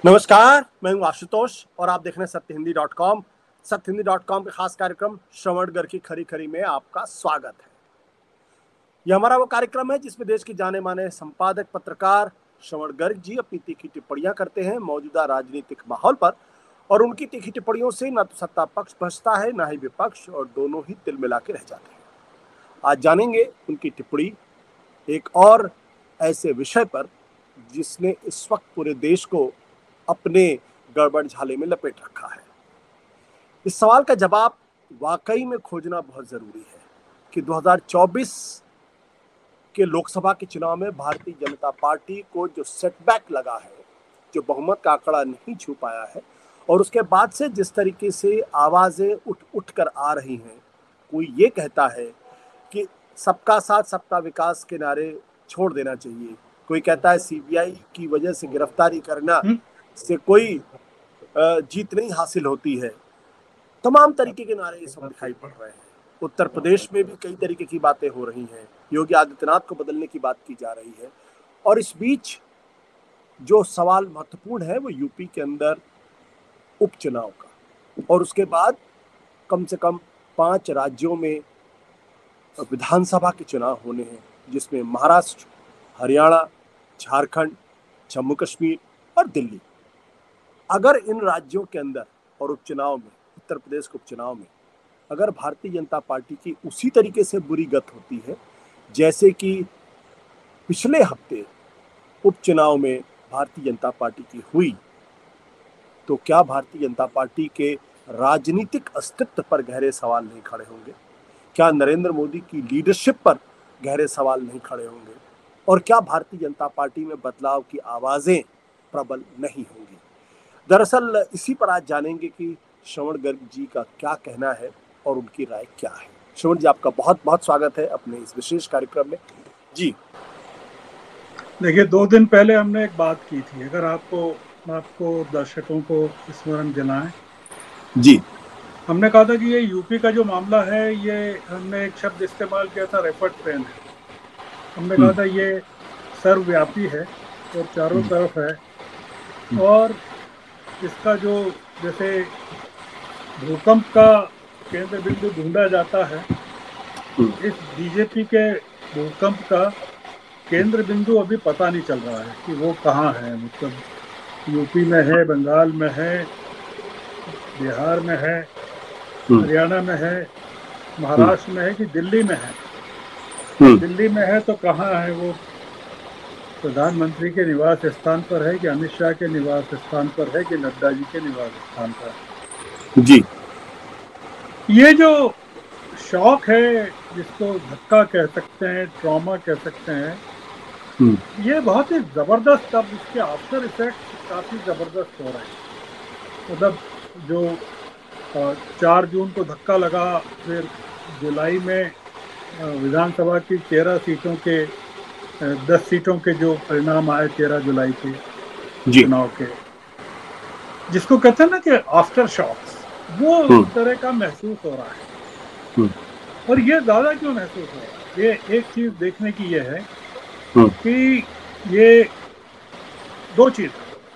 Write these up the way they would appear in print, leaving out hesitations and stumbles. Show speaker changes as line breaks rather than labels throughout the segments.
नमस्कार, मैं हूं आशुतोष और आप देख रहे हैं सत्यहिंदी.com। सत्यहिंदी.com के खास कार्यक्रम श्रवण गर्ग की खरी खरी में आपका स्वागत है। यह हमारा वो कार्यक्रम है जिसमें देश के जाने माने संपादक पत्रकार श्रवण गर्ग जी अपनी तीखी टिप्पणियां करते हैं मौजूदा राजनीतिक माहौल पर, और उनकी तीखी टिप्पणियों से न तो सत्ता पक्ष बचता है न ही विपक्ष, और दोनों ही तिल मिला के रह जाते हैं। आज जानेंगे उनकी टिप्पणी एक और ऐसे विषय पर जिसने इस वक्त पूरे देश को अपने गड़बड़ झाले में लपेट रखा है। इस सवाल का जवाब वाकई में खोजना बहुत जरूरी है कि 2024 के लोकसभा के चुनाव में भारतीय जनता पार्टी को जो सेटबैक लगा है, जो बहुमत का आंकड़ा नहीं छू पाया है, और उसके बाद से जिस तरीके से आवाजें उठ उठ कर आ रही हैं, कोई ये कहता है कि सबका साथ सबका विकास के नारे छोड़ देना चाहिए, कोई कहता है सीबीआई की वजह से गिरफ्तारी करना से कोई जीत नहीं हासिल होती है। तमाम तरीके के नारे इस वक्त दिखाई पड़ रहे हैं। उत्तर प्रदेश में भी कई तरीके की बातें हो रही हैं, योगी आदित्यनाथ को बदलने की बात की जा रही है, और इस बीच जो सवाल महत्वपूर्ण है वो यूपी के अंदर उपचुनाव का, और उसके बाद कम से कम 5 राज्यों में विधानसभा के चुनाव होने हैं, जिसमें महाराष्ट्र, हरियाणा, झारखंड, जम्मू कश्मीर और दिल्ली। अगर इन राज्यों के अंदर और उपचुनाव में, उत्तर प्रदेश के उपचुनाव में, अगर भारतीय जनता पार्टी की उसी तरीके से बुरी गत होती है जैसे कि पिछले हफ्ते उपचुनाव में भारतीय जनता पार्टी की हुई, तो क्या भारतीय जनता पार्टी के राजनीतिक अस्तित्व पर गहरे सवाल नहीं खड़े होंगे? क्या नरेंद्र मोदी की लीडरशिप पर गहरे सवाल नहीं खड़े होंगे? और क्या भारतीय जनता पार्टी में बदलाव की आवाजें प्रबल नहीं होंगी? दरअसल इसी पर आज जानेंगे कि श्रवण गर्ग जी का क्या कहना है और उनकी राय क्या है। श्रवण जी, आपका बहुत बहुत स्वागत है अपने इस विशेष कार्यक्रम में। जी
देखिए, 2 दिन पहले हमने एक बात की थी, अगर आपको दर्शकों को स्मरण दिलाएं।
जी
हमने कहा था कि ये यूपी का जो मामला है, ये हमने एक शब्द इस्तेमाल किया था, रेफर्ड ट्रेन है। हमने कहा था ये सर्वव्यापी है और चारों तरफ है, और इसका जो जैसे भूकंप का केंद्र बिंदु ढूंढा जाता है, इस बीजेपी के भूकंप का केंद्र बिंदु अभी पता नहीं चल रहा है कि वो कहाँ है। मतलब यूपी में है, बंगाल में है, बिहार में है, हरियाणा में है, महाराष्ट्र में है कि दिल्ली में है। दिल्ली में है तो कहाँ है वो? प्रधानमंत्री के निवास स्थान पर है कि अमित शाह के निवास स्थान पर है कि नड्डा जी के निवास स्थान पर है?
जी
ये जो शॉक है, जिसको धक्का कह सकते हैं, ट्रॉमा कह सकते हैं, ये बहुत ही जबरदस्त, अब इसके आफ्टर इफेक्ट काफी जबरदस्त हो रहे हैं। मतलब जो 4 जून को धक्का लगा, फिर जुलाई में विधानसभा की 13 सीटों के 10 सीटों के जो परिणाम आए 13 जुलाई के चुनाव के, जिसको कहते हैं ना कि आफ्टर शॉक्स, वो उस तरह का महसूस हो रहा है। और ये ज्यादा क्यों महसूस हो रहा है? ये एक चीज देखने की ये है कि ये 2 चीज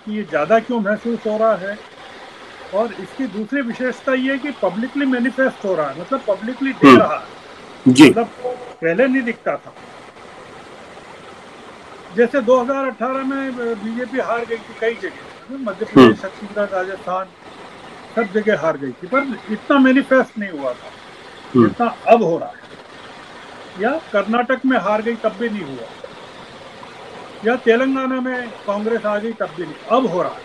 कि ये ज्यादा क्यों महसूस हो रहा है, और इसकी दूसरी विशेषता ये है कि पब्लिकली मैनिफेस्ट हो रहा है, मतलब पब्लिकली दिख रहा है। मतलब पहले नहीं दिखता था। जैसे 2018 में बीजेपी हार गई थी कई जगह, मध्य प्रदेश, छत्तीसगढ़, राजस्थान, सब जगह हार गई थी, पर इतना मैनिफेस्ट नहीं हुआ था जितना अब हो रहा है। या कर्नाटक में हार गई तब भी नहीं हुआ, या तेलंगाना में कांग्रेस आ गई तब भी नहीं, अब हो रहा है।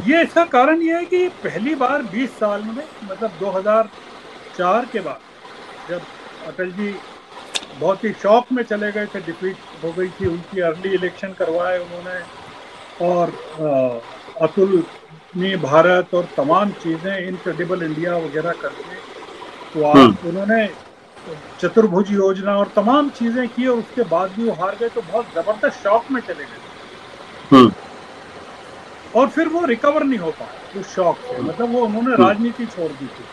ये इसका कारण ये है कि पहली बार 20 साल में, मतलब 2004 के बाद, जब अटल जी बहुत ही शॉक में चले गए थे, डिफीट हो गई थी उनकी, अर्ली इलेक्शन करवाए उन्होंने, और अतुल ने भारत और तमाम चीजें, इनक्रेडिबल इंडिया वगैरह करके तो उन्होंने चतुर्भुज योजना और तमाम चीजें की, और उसके बाद भी वो हार गए, तो बहुत जबरदस्त शॉक में चले गए। और फिर वो रिकवर नहीं हो पाया उस शॉक से, मतलब वो उन्होंने राजनीति छोड़ दी थी।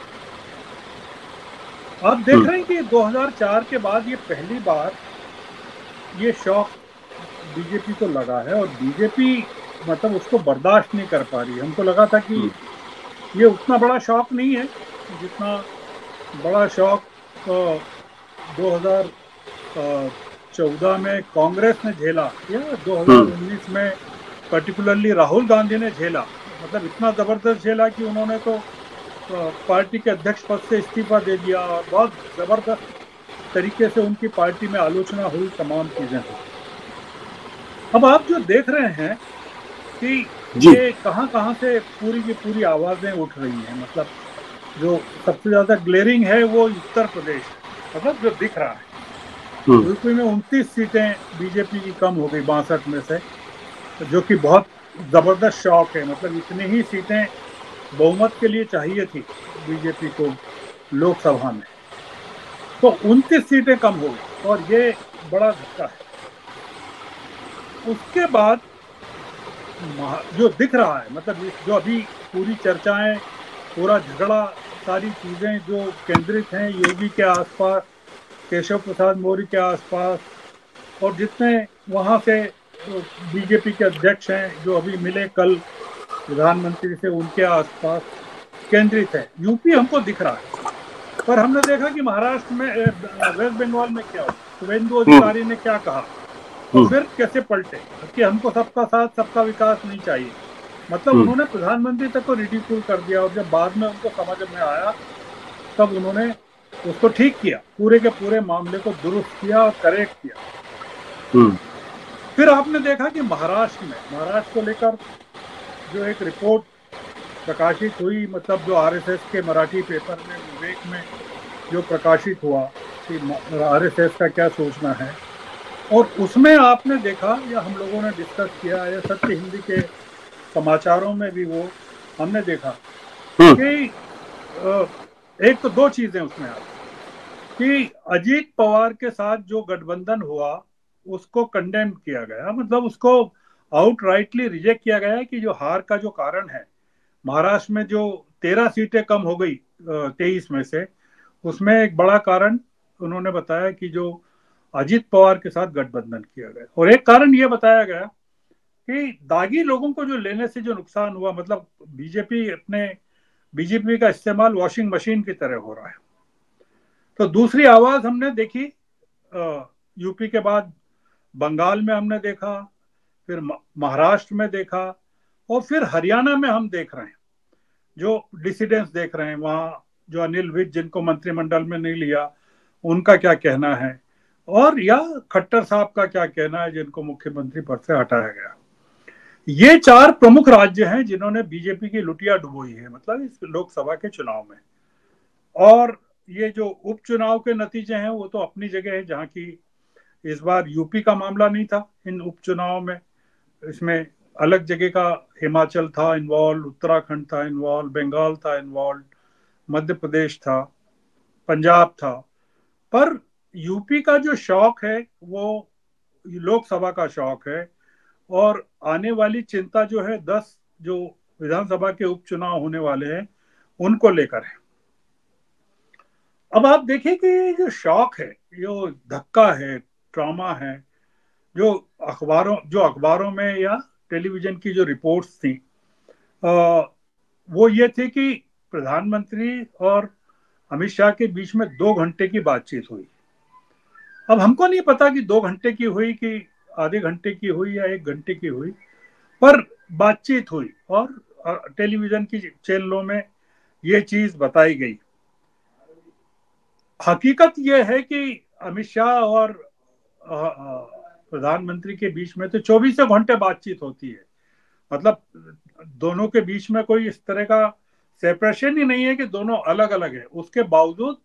आप देख रहे हैं कि 2004 के बाद ये पहली बार ये शॉक बीजेपी को लगा है, और बीजेपी मतलब उसको बर्दाश्त नहीं कर पा रही। हमको लगा था कि ये उतना बड़ा शौक नहीं है जितना बड़ा शौक 2014 में कांग्रेस ने झेला या 2019 में पर्टिकुलरली राहुल गांधी ने झेला। मतलब इतना जबरदस्त झेला कि उन्होंने तो पार्टी के अध्यक्ष पद से इस्तीफा दे दिया और बहुत जबरदस्त तरीके से उनकी पार्टी में आलोचना हुई, तमाम चीजें हुई। अब आप जो देख रहे हैं कि ये कहां कहां से पूरी की पूरी आवाजें उठ रही हैं। मतलब जो सबसे ज्यादा ग्लेरिंग है वो उत्तर प्रदेश है। मतलब जो दिख रहा है, यूपी में 29 सीटें बीजेपी की कम हो गई 62 में से, जो कि बहुत जबरदस्त शौक है। मतलब इतनी ही सीटें बहुमत के लिए चाहिए थी बीजेपी को लोकसभा में, तो 29 सीटें कम हो गई और ये बड़ा धक्का है। उसके बाद जो दिख रहा है, मतलब जो अभी पूरी चर्चाएं, पूरा झगड़ा, सारी चीजें जो केंद्रित हैं योगी के आसपास, केशव प्रसाद मौर्य के आसपास, और जितने वहां से बीजेपी के अध्यक्ष हैं जो अभी मिले कल प्रधानमंत्री से, उनके आसपास केंद्रित है। यूपी हमको दिख रहा है, पर हमने देखा कि महाराष्ट्र में, वेस्ट बंगाल में क्या हुआ, शुभेंदु अधिकारी ने क्या कहा और फिर कैसे पलटे कि हमको सबका साथ सबका विकास नहीं चाहिए। मतलब उन्होंने प्रधानमंत्री तक को रिडिक्यूल कर दिया, और जब बाद में उनको समझ में आया तब उन्होंने उसको ठीक किया, पूरे के पूरे मामले को दुरुस्त किया और करेक्ट किया। फिर आपने देखा कि महाराष्ट्र को लेकर जो एक रिपोर्ट प्रकाशित हुई, मतलब जो आरएसएस के मराठी पेपर में, विवेक में जो प्रकाशित हुआ कि आरएसएस का क्या सोचना है, और उसमें आपने देखा या हम लोगों ने डिस्कस किया या सत्य हिंदी के समाचारों में भी वो हमने देखा कि एक तो दो चीजें उसमें आई कि अजीत पवार के साथ जो गठबंधन हुआ उसको कंडेम किया गया, मतलब उसको आउटराइटली रिजेक्ट किया गया कि जो हार का जो कारण है, महाराष्ट्र में जो 13 सीटें कम हो गई 23 में से, उसमें एक बड़ा कारण उन्होंने बताया कि जो अजीत पवार के साथ गठबंधन किया गया। और एक कारण यह बताया गया कि दागी लोगों को जो लेने से जो नुकसान हुआ, मतलब बीजेपी का इस्तेमाल वॉशिंग मशीन की तरह हो रहा है। तो दूसरी आवाज हमने देखी यूपी के बाद बंगाल में हमने देखा, फिर महाराष्ट्र में देखा, और फिर हरियाणा में हम देख रहे हैं जो डिसिडेंट्स देख रहे हैं। वहां जो अनिल विज, जिनको मंत्रिमंडल में नहीं लिया, उनका क्या कहना है, और या खट्टर साहब का क्या कहना है जिनको मुख्यमंत्री पद से हटाया गया। ये 4 प्रमुख राज्य हैं जिन्होंने बीजेपी की लुटिया डुबोई है, मतलब इस लोकसभा के चुनाव में। और ये जो उपचुनाव के नतीजे हैं वो तो अपनी जगह है, जहां की इस बार यूपी का मामला नहीं था इन उपचुनाव में, इसमें अलग जगह का हिमाचल था इन्वॉल्व, उत्तराखंड था इन्वॉल्व, बंगाल था इन्वॉल्व, मध्य प्रदेश था, पंजाब था। पर यूपी का जो शौक है वो लोकसभा का शौक है, और आने वाली चिंता जो है 10 जो विधानसभा के उपचुनाव होने वाले हैं उनको लेकर है। अब आप देखिए कि ये जो शौक है, जो धक्का है, ट्रॉमा है, जो अखबारों में या टेलीविजन की जो रिपोर्ट्स थी, वो ये थी कि प्रधानमंत्री और अमित शाह के बीच में 2 घंटे की बातचीत हुई। अब हमको नहीं पता कि 2 घंटे की हुई कि आधे घंटे की हुई या 1 घंटे की हुई, पर बातचीत हुई और टेलीविजन की चैनलों में ये चीज बताई गई। हकीकत यह है कि अमित शाह और प्रधानमंत्री के बीच में तो 24 घंटे बातचीत होती है। मतलब दोनों के बीच में कोई इस तरह का सेपरेशन ही नहीं है कि दोनों अलग अलग है, उसके बावजूद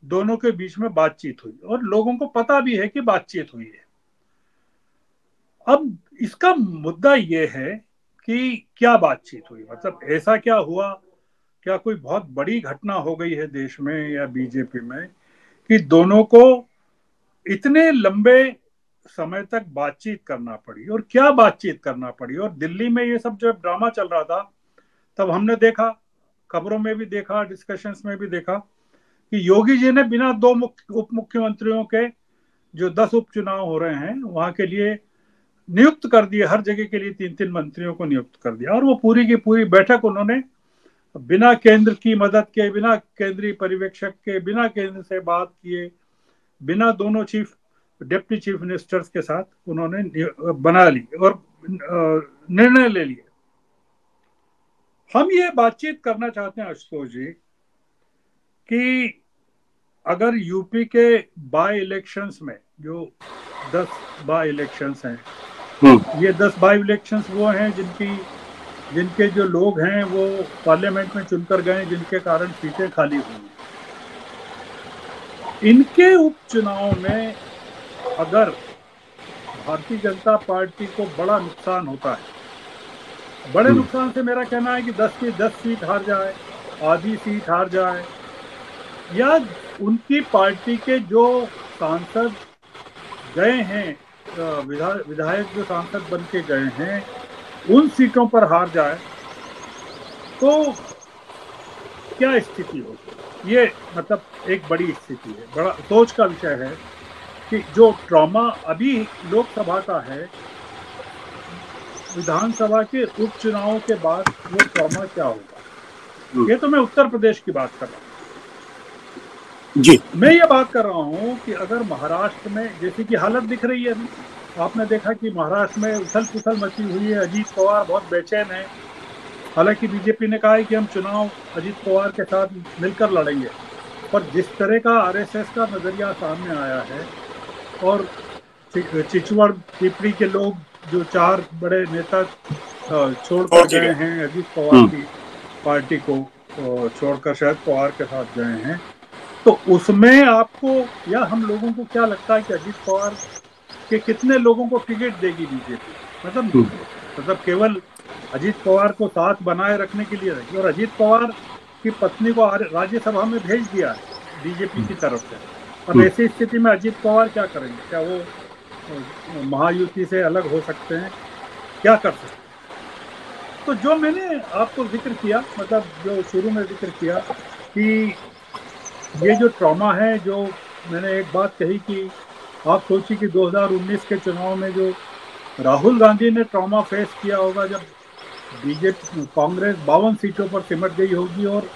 दोनों के बीच में बातचीत हुई और लोगों को पता भी है कि बातचीत हुई है। अब इसका मुद्दा यह है कि क्या बातचीत हुई, मतलब ऐसा क्या हुआ, क्या कोई बहुत बड़ी घटना हो गई है देश में या बीजेपी में कि दोनों को इतने लंबे समय तक बातचीत करना पड़ी, और क्या बातचीत करना पड़ी। और दिल्ली में ये सब जब ड्रामा चल रहा था तब हमने देखा, खबरों में भी देखा, डिस्कशंस में भी देखा कि योगी जी ने बिना 2 उप मुख्यमंत्रियों के जो 10 उपचुनाव हो रहे हैं वहां के लिए नियुक्त कर दिए, हर जगह के लिए 3-3 मंत्रियों को नियुक्त कर दिया। और वो पूरी की पूरी बैठक उन्होंने बिना केंद्र की मदद के, बिना केंद्रीय पर्यवेक्षक के, बिना केंद्र से बात किए, बिना दोनों डिप्टी चीफ मिनिस्टर्स के साथ उन्होंने बना ली और निर्णय ले लिए। हम ये बातचीत करना चाहते हैं आशुतोष जी कि अगर यूपी के बाय इलेक्शंस में जो 10 बाय इलेक्शंस हैं, ये 10 बाय इलेक्शंस वो हैं जिनके जो लोग हैं वो पार्लियामेंट में चुनकर गए, जिनके कारण सीटें खाली हुई हैं। इनके उपचुनाव में अगर भारतीय जनता पार्टी को बड़ा नुकसान होता है, बड़े नुकसान से मेरा कहना है कि 10 की 10 सीट हार जाए, आधी सीट हार जाए, या उनकी पार्टी के जो सांसद गए हैं, विधायक जो सांसद बन के गए हैं, उन सीटों पर हार जाए, तो क्या स्थिति होगी? ये मतलब एक बड़ी स्थिति है, बड़ा सोच का विषय है कि जो ट्रॉमा अभी लोकसभा का है, विधानसभा के उपचुनावों के बाद वो ट्रॉमा क्या होगा। ये तो मैं उत्तर प्रदेश की बात कर रहा हूँ
जी।
मैं ये बात कर रहा हूँ कि अगर महाराष्ट्र में जैसी की हालत दिख रही है अभी, आपने देखा कि महाराष्ट्र में उथल पुथल मची हुई है, अजीत पवार बहुत बेचैन है। हालांकि बीजेपी ने कहा है कि हम चुनाव अजीत पवार के साथ मिलकर लड़ेंगे, पर जिस तरह का आरएसएस का नजरिया सामने आया है और चिचवड़ पिपरी के लोग जो 4 बड़े नेता छोड़कर गए हैं, अजीत पवार की पार्टी को छोड़कर शायद पवार के साथ गए हैं, तो उसमें आपको या हम लोगों को क्या लगता है कि अजीत पवार के कितने लोगों को टिकट देगी बीजेपी? मतलब केवल अजीत पवार को साथ बनाए रखने के लिए रखी, और अजीत पवार की पत्नी को राज्यसभा में भेज दिया है बीजेपी की तरफ से। अब ऐसी स्थिति में अजीत पवार क्या करेंगे? क्या वो महायुति से अलग हो सकते हैं? क्या कर सकते हैं? तो जो मैंने आपको जिक्र किया, मतलब जो शुरू में जिक्र किया कि ये जो ट्रॉमा है, जो मैंने एक बात कही कि आप सोचिए कि 2019 के चुनाव में जो राहुल गांधी ने ट्रॉमा फेस किया होगा, जब बीजेपी कांग्रेस 52 सीटों पर सिमट गई होगी, और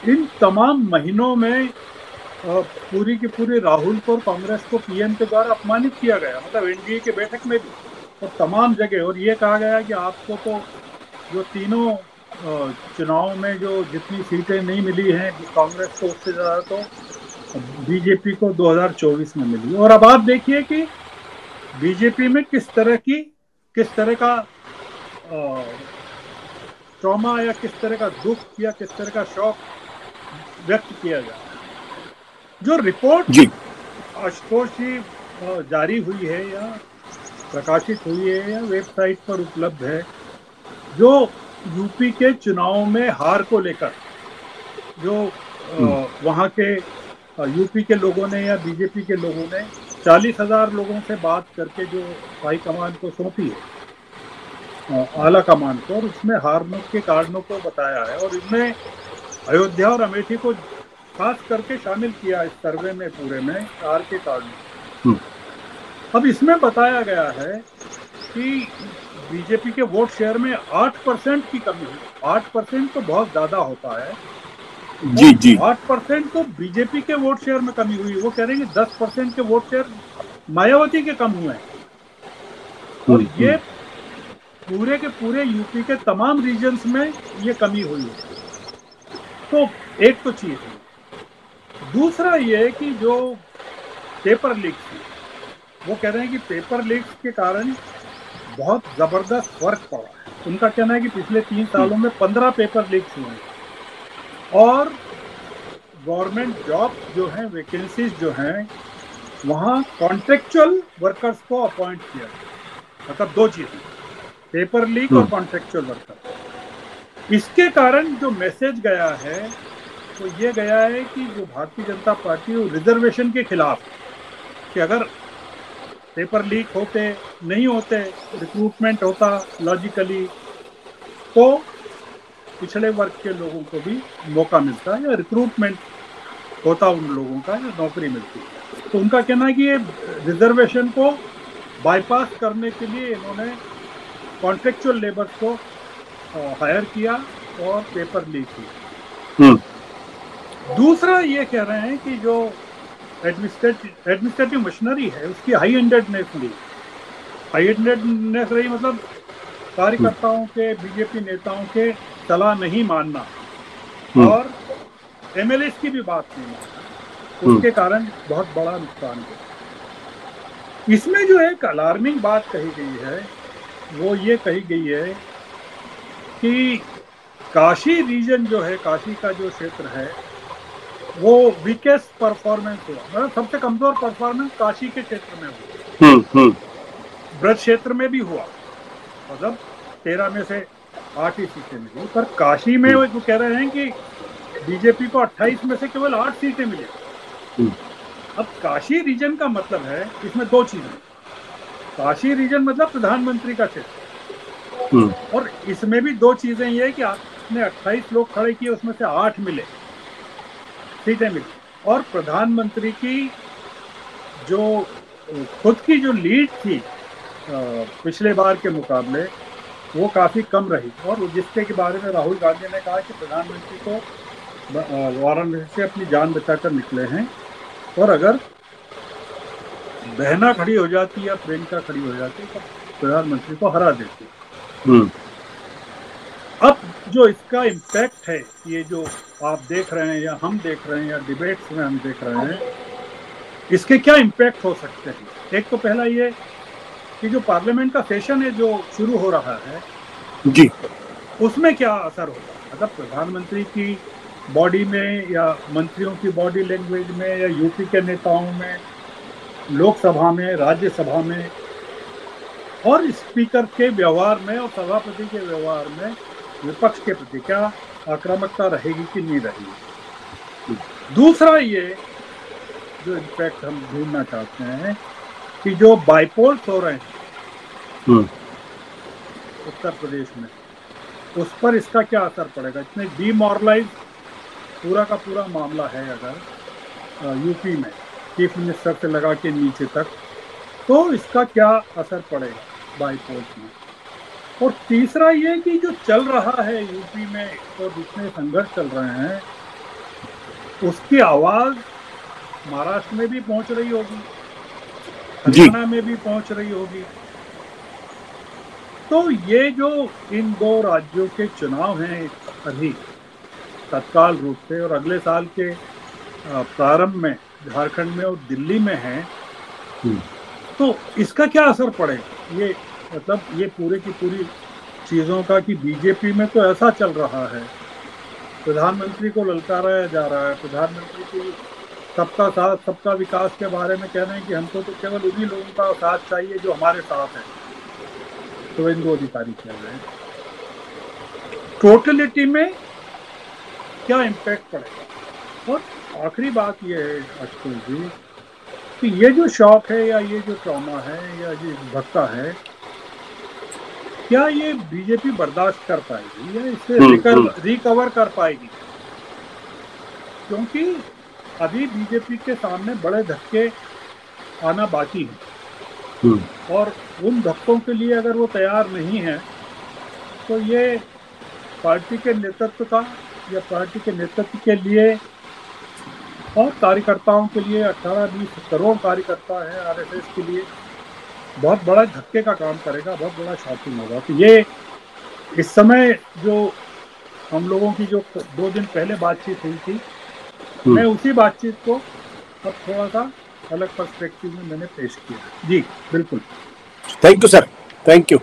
इन तमाम महीनों में पूरी की पूरी राहुल को और कांग्रेस को पीएम के द्वारा अपमानित किया गया, मतलब एनडीए के बैठक में भी और तमाम जगह, और ये कहा गया कि आपको तो जो तीनों चुनाव में जो जितनी सीटें नहीं मिली हैं कांग्रेस को, उससे ज़्यादा तो बीजेपी को 2024 में मिली। और अब आप देखिए कि बीजेपी में किस तरह का ट्रॉमा या किस तरह का दुख या किस तरह का शौक व्यक्त किया जा रहा है। जो रिपोर्ट आशुतोष जी जारी हुई है या प्रकाशित हुई है या वेबसाइट पर उपलब्ध है, जो यूपी के चुनाव में हार को लेकर जो वहाँ के यूपी के लोगों ने या बीजेपी के लोगों ने 40,000 लोगों से बात करके जो हाईकमान को सौंपी है, आला कमान को, और उसमें हारने के कारणों को बताया है, और इसमें अयोध्या और अमेठी को खास करके शामिल किया इस सर्वे में पूरे में हार के कारणों। अब इसमें बताया गया है कि बीजेपी के वोट शेयर में 8% की कमी हुई। 8% तो बहुत ज्यादा होता है जी। 8% तो बीजेपी के वोट शेयर में कमी हुई। वो कह रहे हैं कि 10% के वोट शेयर मायावती के कम हुए हैं, और ये पूरे के पूरे यूपी के तमाम रीजन्स में ये कमी हुई है। तो एक तो चीज है। दूसरा ये है कि जो पेपर लीक थी, वो कह रहे हैं कि पेपर लीक के कारण बहुत जबरदस्त फर्क पड़ा है। उनका कहना है कि पिछले 3 सालों में 15 पेपर लीक हुए हैं, और गवर्नमेंट जॉब जो है, वैकेंसीज जो हैं, वहाँ कॉन्ट्रेक्चुअल वर्कर्स को अपॉइंट किया गया। मतलब 2 चीजें, पेपर लीक और कॉन्ट्रेक्चुअल वर्कर। इसके कारण जो मैसेज गया है तो ये गया है कि जो भारतीय जनता पार्टी वो रिजर्वेशन के खिलाफ, कि अगर पेपर लीक होते नहीं होते, रिक्रूटमेंट होता लॉजिकली, तो पिछड़े वर्ग के लोगों को भी मौका मिलता है, या रिक्रूटमेंट होता उन लोगों का, या नौकरी मिलती है। तो उनका कहना है कि ये रिजर्वेशन को बाईपास करने के लिए इन्होंने कॉन्ट्रेक्चुअल लेबर्स को हायर किया और पेपर लीक किया। दूसरा ये कह रहे हैं कि जो एडमिनिस्ट्रेटिव मशीनरी है उसकी हाई एंडेडनेस रही, मतलब कार्यकर्ताओं के, बीजेपी नेताओं के सलाह नहीं मानना और एमएलए की भी बात नहीं मानना, उसके कारण बहुत बड़ा नुकसान हुआ। इसमें जो एक अलार्मिंग बात कही गई है वो ये कही गई है कि काशी रीजन जो है, काशी का जो क्षेत्र है, वो वीकेस्ट परफॉर्मेंस हुआ, मतलब सबसे कमजोर परफॉर्मेंस काशी के क्षेत्र में हुआ। ब्रज क्षेत्र में भी हुआ, मतलब 13 में से 8 ही सीटें मिली, पर काशी में वो कह रहे हैं कि बीजेपी को 28 में से केवल 8 सीटें मिली। अब काशी रीजन का मतलब है, इसमें दो चीजें, काशी रीजन मतलब प्रधानमंत्री का क्षेत्र, और इसमें भी दो चीजें ये है कि आपने 28 लोग खड़े किए, उसमें से 8 सीटें मिली, और प्रधानमंत्री की जो खुद की जो लीड थी पिछले बार के मुकाबले वो काफी कम रही, और जिसके के बारे में राहुल गांधी ने कहा कि प्रधानमंत्री को वाराणसी से अपनी जान बचाकर निकले हैं, और अगर बहना खड़ी हो जाती या प्रियंका खड़ी हो जाती तो प्रधानमंत्री को हरा देती। अब जो इसका इम्पैक्ट है, ये जो आप देख रहे हैं या हम देख रहे हैं या डिबेट्स में हम देख रहे हैं, इसके क्या इम्पैक्ट हो सकते हैं। एक तो पहला ये कि जो पार्लियामेंट का सेशन है जो शुरू हो रहा है
जी,
उसमें क्या असर होगा, मतलब प्रधानमंत्री की बॉडी में या मंत्रियों की बॉडी लैंग्वेज में या यूपी के नेताओं में, लोकसभा में, राज्यसभा में, और स्पीकर के व्यवहार में और सभापति के व्यवहार में विपक्ष के प्रति क्या आक्रामकता रहेगी कि नहीं रहेगी। दूसरा ये जो इम्पैक्ट हम ढूंढना चाहते हैं कि जो बाइपोल्स हो रहे हैं उत्तर प्रदेश में, उस पर इसका क्या असर पड़ेगा। इतने डीमोरलाइज पूरा का पूरा मामला है अगर यूपी में चीफ मिनिस्टर से लगा के नीचे तक, तो इसका क्या असर पड़ेगा बाइपोल्स में। और तीसरा ये कि जो चल रहा है यूपी में और जितने संघर्ष चल रहे हैं उसकी आवाज महाराष्ट्र में भी पहुंच रही होगी, हरियाणा में भी पहुंच रही होगी। तो ये जो इन दो राज्यों के चुनाव हैं अभी तत्काल रूप से, और अगले साल के प्रारंभ में झारखंड में और दिल्ली में हैं, तो इसका क्या असर पड़ेगा। ये मतलब ये पूरे की पूरी चीज़ों का कि बीजेपी में तो ऐसा चल रहा है, प्रधानमंत्री को ललकारा जा रहा है, प्रधानमंत्री की सबका साथ सबका विकास के बारे में कह रहे हैं कि हमको तो केवल उन्हीं लोगों का साथ चाहिए जो हमारे साथ है, शुभेंदु अधिकारी कह रहे हैं। टोटलिटी में क्या इम्पैक्ट पड़ेगा। और आखिरी बात ये है आशुतोष जी कि ये जो शॉक है या ये जो ट्रॉमा है या ये धक्का है, क्या ये बीजेपी बर्दाश्त कर पाएगी या इससे रिकवर कर पाएगी। क्योंकि अभी बीजेपी के सामने बड़े धक्के आना बाकी है, और उन धक्कों के लिए अगर वो तैयार नहीं है तो ये पार्टी के नेतृत्व का या पार्टी के नेतृत्व के लिए और कार्यकर्ताओं के लिए, 18-20 करोड़ कार्यकर्ता है आरएसएस के लिए, बहुत बड़ा धक्के का काम करेगा, बहुत बड़ा शॉकिंग होगा। तो ये इस समय जो हम लोगों की जो 2 दिन पहले बातचीत हुई थी, मैं उसी बातचीत को अब थोड़ा सा अलग पर्सपेक्टिव में मैंने पेश किया। जी बिल्कुल,
thank you sir, thank you.